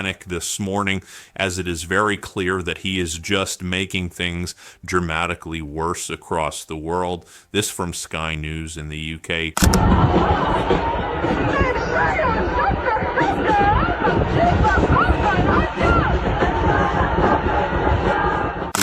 panic this morning, as it is very clear that he is just making things dramatically worse across the world. This from Sky News in the UK.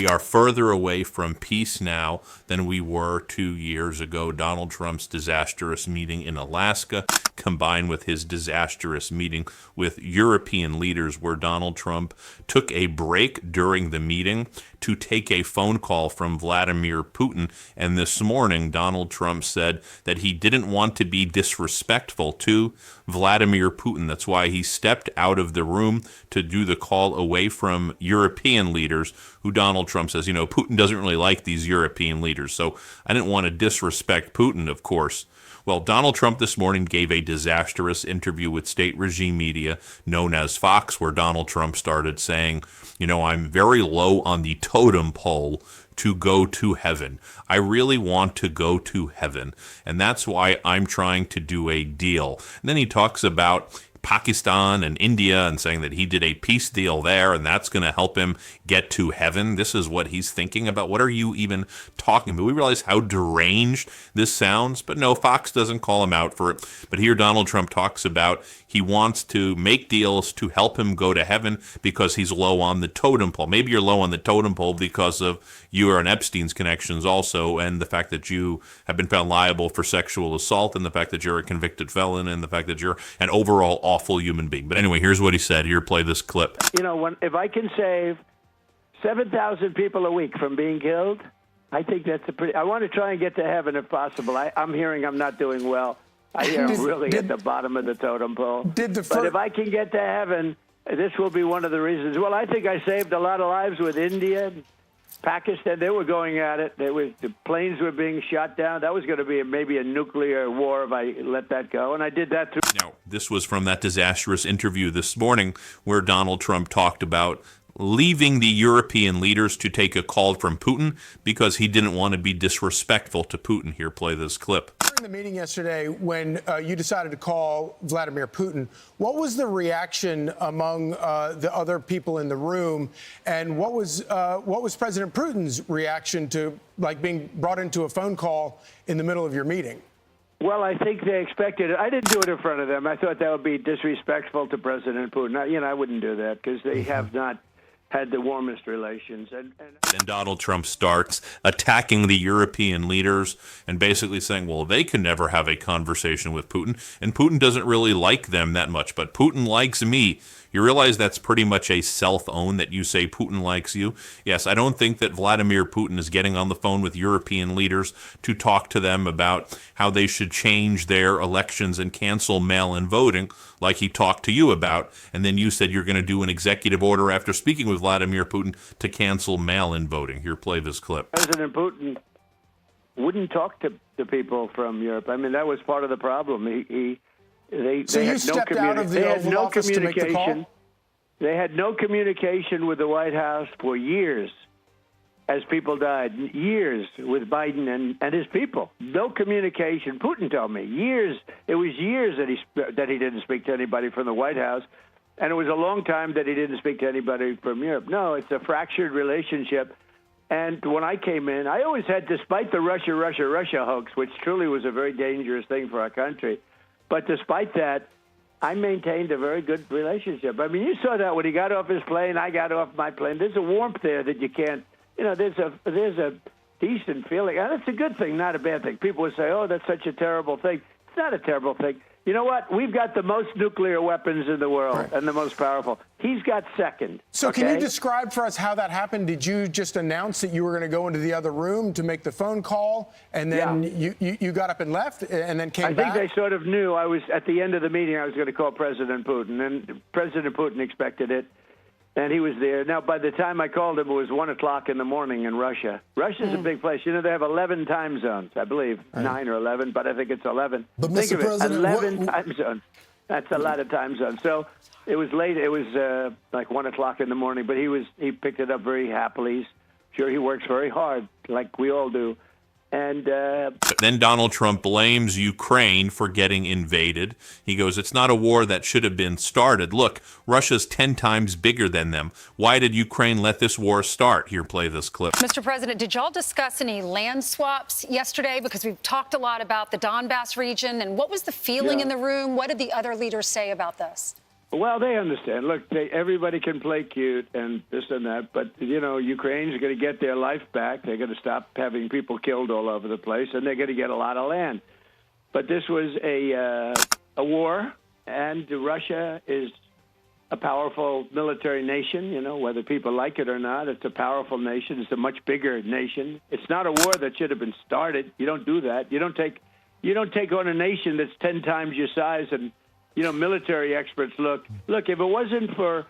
We are further away from peace now than we were 2 years ago. Donald Trump's disastrous meeting in Alaska, combined with his disastrous meeting with European leaders, where Donald Trump took a break during the meeting to take a phone call from Vladimir Putin. And this morning, Donald Trump said that he didn't want to be disrespectful to Vladimir Putin. That's why he stepped out of the room to do the call away from European leaders, who Donald Trump says, Putin doesn't really like these European leaders. So I didn't want to disrespect Putin, of course. Well, Donald Trump this morning gave a disastrous interview with state regime media known as Fox, where Donald Trump started saying, I'm very low on the totem pole to go to heaven. I really want to go to heaven, and that's why I'm trying to do a deal. And then he talks about Pakistan and India and saying that he did a peace deal there and that's going to help him get to heaven. This is what he's thinking about. What are you even talking about? We realize how deranged this sounds, but no, Fox doesn't call him out for it. But here Donald Trump talks about he wants to make deals to help him go to heaven because he's low on the totem pole. Maybe you're low on the totem pole because of you and Epstein's connections also, and the fact that you have been found liable for sexual assault, and the fact that you're a convicted felon, and the fact that you're an overall awful human being. But anyway, here's what he said. Here, play this clip. If I can save 7,000 people a week from being killed, I think that's I want to try and get to heaven if possible. I'm hearing I'm not doing well. I hear I'm really at the bottom of the totem pole. But if I can get to heaven, this will be one of the reasons. Well, I think I saved a lot of lives with India, Pakistan. They were going at it. The planes were being shot down. That was going to be maybe a nuclear war if I let that go. And I did that through. Now, this was from that disastrous interview this morning where Donald Trump talked about leaving the European leaders to take a call from Putin because he didn't want to be disrespectful to Putin. Here, play this clip. During the meeting yesterday, when you decided to call Vladimir Putin, what was the reaction among the other people in the room, and what was President Putin's reaction to being brought into a phone call in the middle of your meeting? Well, I think they expected it. I didn't do it in front of them. I thought that would be disrespectful to President Putin. I wouldn't do that because they have not had the warmest relations. And then Donald Trump starts attacking the European leaders and basically saying, well, they can never have a conversation with Putin, and Putin doesn't really like them that much, but Putin likes me. You realize that's pretty much a self-own that you say Putin likes you? Yes, I don't think that Vladimir Putin is getting on the phone with European leaders to talk to them about how they should change their elections and cancel mail-in voting like he talked to you about. And then you said you're going to do an executive order after speaking with Vladimir Putin to cancel mail-in voting. Here, play this clip. President Putin wouldn't talk to the people from Europe. I mean, that was part of the problem. They had no communication. They had no communication with the White House for years as people died. Years with Biden and his people. No communication. Putin told me years. It was years that he didn't speak to anybody from the White House, and it was a long time that he didn't speak to anybody from Europe. No, it's a fractured relationship. And when I came in, I always had, despite the Russia hoax, which truly was a very dangerous thing for our country, but despite that, I maintained a very good relationship. I mean, you saw that when he got off his plane, I got off my plane. There's a warmth there that you can't, there's a decent feeling. And it's a good thing, not a bad thing. People would say, oh, that's such a terrible thing. It's not a terrible thing. You know what? We've got the most nuclear weapons in the world and the most powerful. He's got second. So can you describe for us how that happened? Did you just announce that you were going to go into the other room to make the phone call, and then you got up and left and then came back? I think they sort of knew I was, at the end of the meeting, I was going to call President Putin, and President Putin expected it. And he was there. Now, by the time I called him, it was 1 o'clock in the morning in Russia. Russia's a big place. They have 11 time zones, I believe, 9 or 11, but I think it's 11. But think Mr. of it, President, 11 time zones. That's a lot of time zones. So it was late. It was like 1 o'clock in the morning, but he picked it up very happily. Sure, he works very hard, like we all do. And then Donald Trump blames Ukraine for getting invaded. He goes, it's not a war that should have been started. Look, Russia's 10 times bigger than them. Why did Ukraine let this war start? Here, play this clip. Mr. President, did y'all discuss any land swaps yesterday? Because we've talked a lot about the Donbass region. And what was the feeling in the room? What did the other leaders say about this? Well, they understand. Look, everybody can play cute and this and that, but, Ukraine's going to get their life back. They're going to stop having people killed all over the place, and they're going to get a lot of land. But this was a war, and Russia is a powerful military nation, whether people like it or not. It's a powerful nation. It's a much bigger nation. It's not a war that should have been started. You don't do that. You don't take on a nation that's 10 times your size and military experts look, if it wasn't for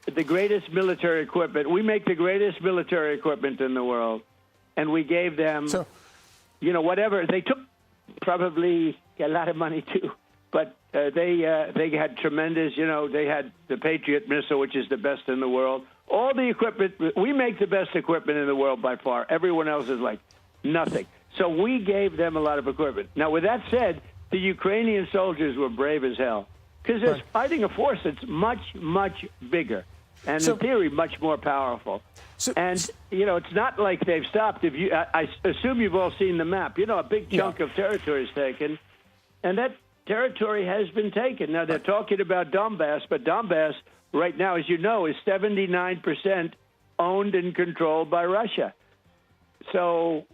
the greatest military equipment, we make the greatest military equipment in the world, and we gave them, whatever. They took probably a lot of money, too, but they had tremendous, they had the Patriot missile, which is the best in the world. All the equipment, we make the best equipment in the world by far. Everyone else is like nothing. So we gave them a lot of equipment. Now, with that said, the Ukrainian soldiers were brave as hell because they're fighting a force that's much, much bigger and, in theory, much more powerful. And, it's not like they've stopped. I assume you've all seen the map. A big chunk of territory is taken, and that territory has been taken. Now, they're talking about Donbass, but Donbass right now, as you know, is 79% owned and controlled by Russia. So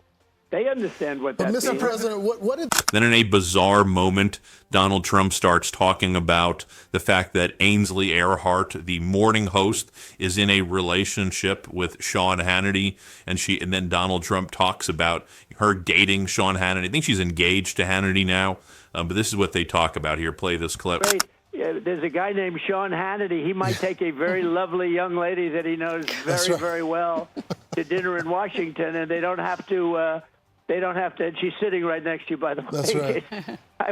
they understand what that means. Mr. President, what did... Then in a bizarre moment, Donald Trump starts talking about the fact that Ainsley Earhart, the morning host, is in a relationship with Sean Hannity, and then Donald Trump talks about her dating Sean Hannity. I think she's engaged to Hannity now, but this is what they talk about here. Play this clip. Great. There's a guy named Sean Hannity. He might take a very lovely young lady that he knows very, very well to dinner in Washington, and they don't have to. She's sitting right next to you, by the way. That's right.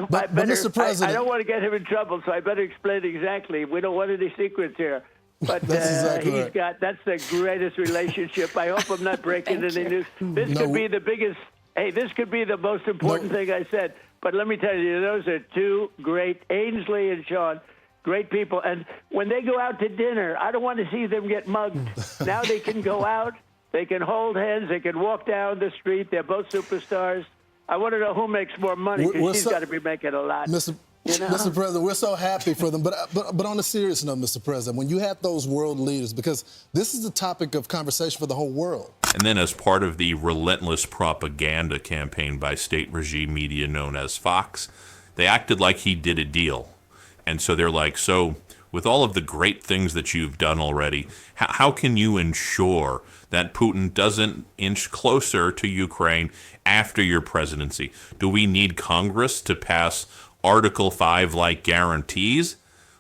But Mr. President, I don't want to get him in trouble, so I better explain exactly. We don't want any secrets here. But that's exactly right. That's the greatest relationship. I hope I'm not breaking any news. This could be the biggest. Hey, this could be the most important thing I said. But let me tell you, those are two great, Ainsley and Sean, great people. And when they go out to dinner, I don't want to see them get mugged. Now they can go out. They can hold hands. They can walk down the street. They're both superstars. I want to know who makes more money because she's got to be making a lot. Mr. President, we're so happy for them. But on a serious note, Mr. President, when you have those world leaders, because this is the topic of conversation for the whole world. And then as part of the relentless propaganda campaign by state regime media known as Fox, they acted like he did a deal. And so they're like, so with all of the great things that you've done already, how can you ensure that Putin doesn't inch closer to Ukraine after your presidency? Do we need Congress to pass Article 5-like guarantees?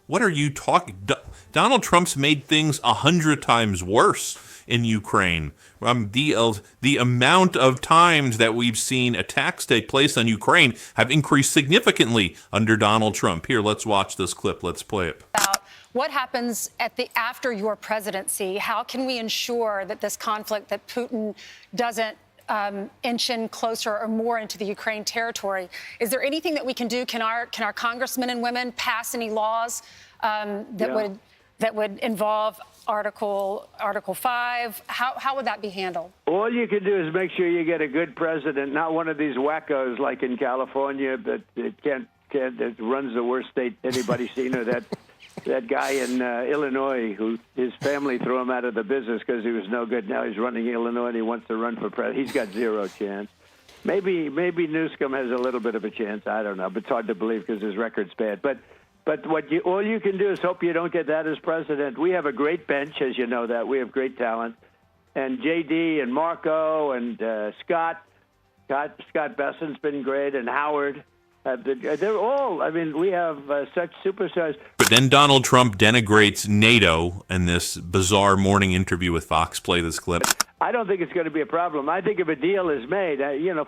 What are you talking? Donald Trump's made things 100 times worse in Ukraine. The amount of times that we've seen attacks take place on Ukraine have increased significantly under Donald Trump. Here, let's watch this clip. Let's play it. What happens after your presidency? How can we ensure that this conflict, that Putin doesn't inch in closer or more into the Ukraine territory? Is there anything that we can do? Can our congressmen and women pass any laws that would involve Article 5? How would that be handled? All you can do is make sure you get a good president, not one of these wackos like in California that runs the worst state anybody's seen, or that guy in Illinois who his family threw him out of the business because he was no good. Now he's running Illinois and he wants to run for president. He's got zero chance. Maybe Newsom has a little bit of a chance. I don't know, but it's hard to believe because his record's bad. But all you can do is hope you don't get that as president. We have a great bench, as you know that. We have great talent. And J.D. and Marco and Scott Bessen's been great, and Howard. They're all, we have such superstars. But then Donald Trump denigrates NATO in this bizarre morning interview with Fox. Play this clip. I don't think it's going to be a problem. I think if a deal is made,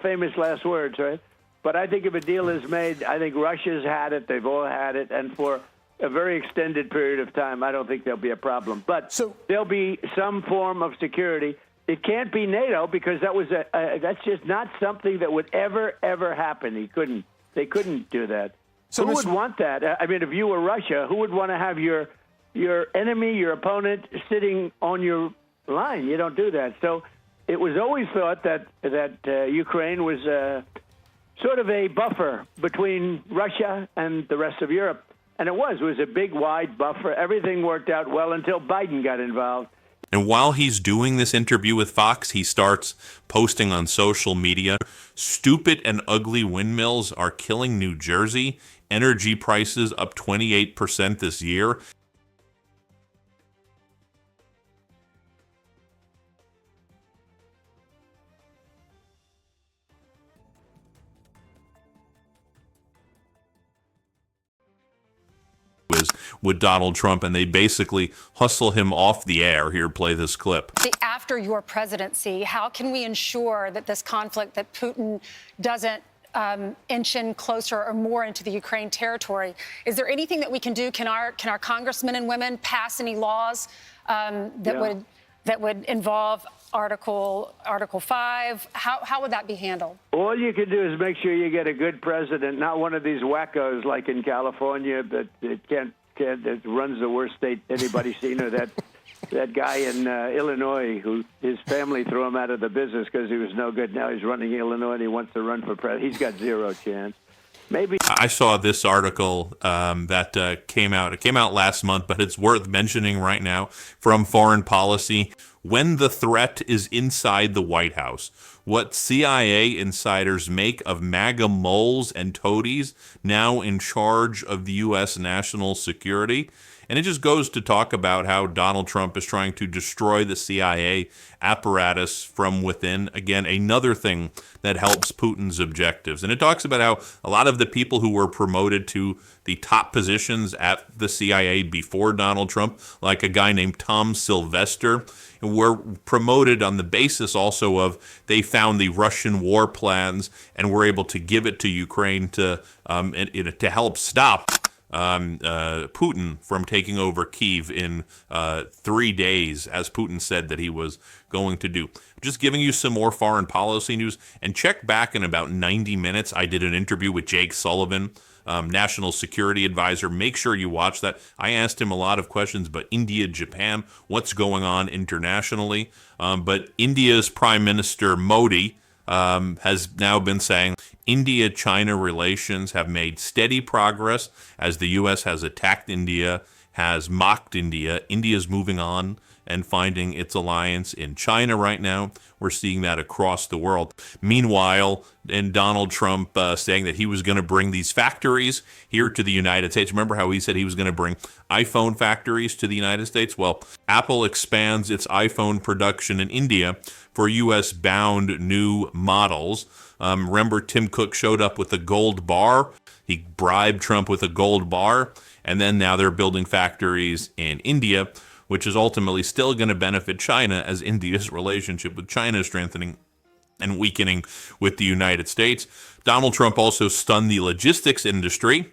famous last words, right? But I think if a deal is made, I think Russia's had it. They've all had it. And for a very extended period of time, I don't think there'll be a problem. But there'll be some form of security. it can't be NATO because that was that's just not something that would ever happen. They couldn't do that. So who would want that? I mean, if you were Russia, who would want to have your enemy, your opponent, sitting on your line? You don't do that. So it was always thought that Ukraine was sort of a buffer between Russia and the rest of Europe. And it was a big, wide buffer. Everything worked out well until Biden got involved. And while he's doing this interview with Fox, he starts posting on social media, "Stupid and ugly windmills are killing New Jersey. Energy prices up 28% this year." With Donald Trump, and they basically hustle him off the air. Here, play this clip. After your presidency, how can we ensure that this conflict, that Putin doesn't inch in closer or more into the Ukraine territory? Is there anything that we can do? Can our congressmen and women pass any laws that would involve Article 5? How would that be handled? All you can do is make sure you get a good president, not one of these wackos like in California that that runs the worst state anybody's seen, or that guy in Illinois who his family threw him out of the business because he was no good. Now he's running Illinois and he wants to run for president. He's got zero chance. Maybe I saw this article that came out. It came out last month, but it's worth mentioning right now from Foreign Policy. When the threat is inside the White House, what CIA insiders make of MAGA moles and toadies now in charge of the U.S. national security. And it just goes to talk about how Donald Trump is trying to destroy the CIA apparatus from within. Again, another thing that helps Putin's objectives. And it talks about how a lot of the people who were promoted to the top positions at the CIA before Donald Trump, like a guy named Tom Sylvester, were promoted on the basis also of they found the Russian war plans and were able to give it to Ukraine to help stop Putin from taking over Kyiv in 3 days, as Putin said that he was going to do. Just giving you some more foreign policy news, and check back in about 90 minutes. I did an interview with Jake Sullivan, national security advisor. Make sure you watch that. I asked him a lot of questions about India, Japan, what's going on internationally. But India's Prime Minister Modi has now been saying India-China relations have made steady progress as the U.S. has attacked India, has mocked India. India's moving on and finding its alliance in China right now. We're seeing that across the world. Meanwhile, and Donald Trump saying that he was going to bring these factories here to the United States. Remember how he said he was going to bring iPhone factories to the United States? Well, Apple expands its iPhone production in India for U.S.-bound new models. Remember, Tim Cook showed up with a gold bar. He bribed Trump with a gold bar, and then now they're building factories in India, which is ultimately still going to benefit China as India's relationship with China is strengthening and weakening with the United States. Donald Trump also stunned the logistics industry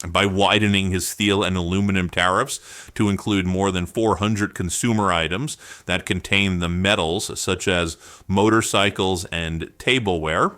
by widening his steel and aluminum tariffs to include more than 400 consumer items that contain the metals such as motorcycles and tableware.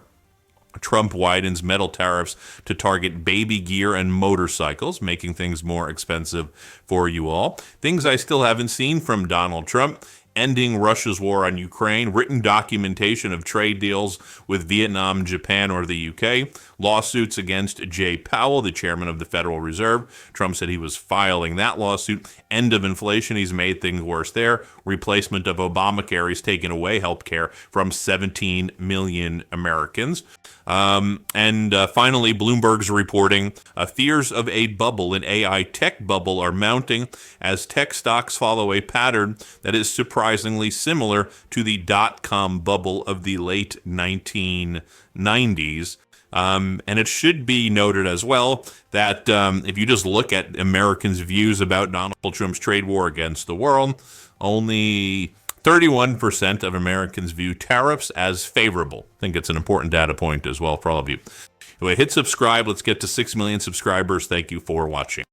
Trump widens metal tariffs to target baby gear and motorcycles, making things more expensive for you all. Things I still haven't seen from Donald Trump: ending Russia's war on Ukraine, written documentation of trade deals with Vietnam, Japan, or the UK, lawsuits against Jay Powell, the chairman of the Federal Reserve. Trump said he was filing that lawsuit. End of inflation, he's made things worse there. Replacement of Obamacare, he's taken away health care from 17 million Americans. Finally, Bloomberg's reporting fears of a bubble, an AI tech bubble, are mounting as tech stocks follow a pattern that is surprisingly similar to the dot-com bubble of the late 1990s. And it should be noted as well that if you just look at Americans' views about Donald Trump's trade war against the world, only 31% of Americans view tariffs as favorable. I think it's an important data point as well for all of you. Anyway, hit subscribe. Let's get to 6 million subscribers. Thank you for watching.